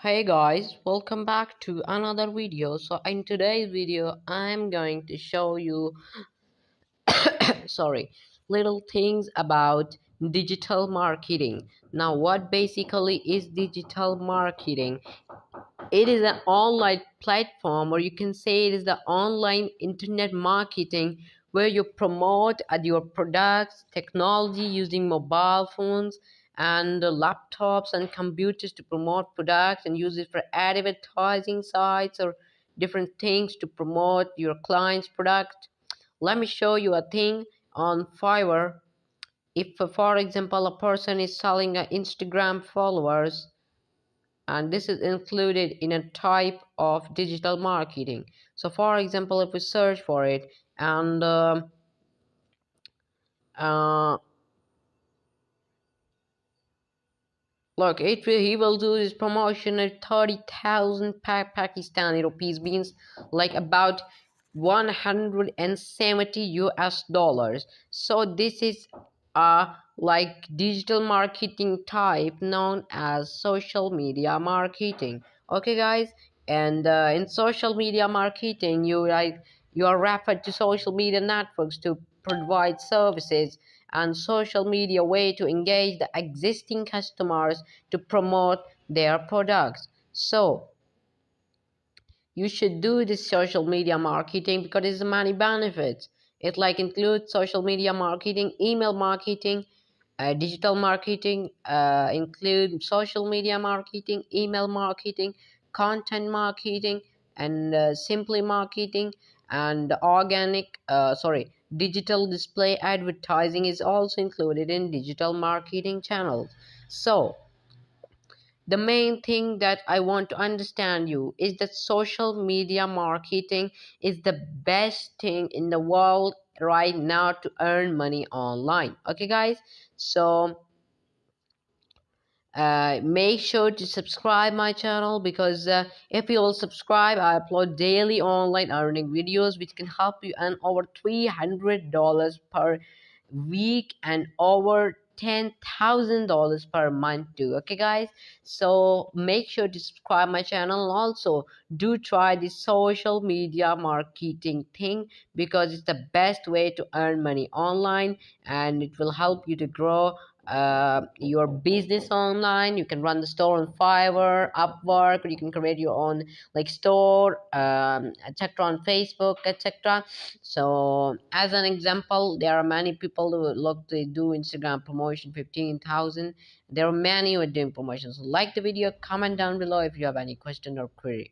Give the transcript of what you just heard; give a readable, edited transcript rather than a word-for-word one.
Hey guys, welcome back to another video. So in today's video I'm going to show you sorry, little things about digital marketing. Now what basically is digital marketing? It is an online platform, or you can say it is the online internet marketing where you promote your products, technology using mobile phones and laptops and computers to promote products, and use it for advertising sites or different things to promote your client's product. Let me show you a thing on Fiverr. If for example a person is selling Instagram followers, and this is included in a type of digital marketing. So for example, if we search for it and uh, look, he will do this promotion at 30,000 Pakistani rupees, means like about 170 US dollars. So this is a like digital marketing type known as social media marketing. Okay guys, and in social media marketing you are referred to social media networks to provide services and social media way to engage the existing customers to promote their products. So you should do this social media marketing because there's many benefits. It like includes social media marketing, email marketing, digital marketing, include social media marketing, email marketing, content marketing, and simply marketing, and digital display advertising is also included in digital marketing channels. So the main thing that I want to understand you is that social media marketing is the best thing in the world right now to earn money online. Okay guys, so make sure to subscribe my channel, because if you will subscribe, I upload daily online earning videos which can help you earn over $300 per week and over $10,000 per month too. Okay guys, so make sure to subscribe my channel. Also do try the social media marketing thing, because it's the best way to earn money online, and it will help you to grow your business online. You can run the store on Fiverr, Upwork, or you can create your own like store, etc., on Facebook, etc. So as an example, there are many people who look to do Instagram promotion 15,000. There are many who are doing promotions. So like the video, comment down below if you have any question or query.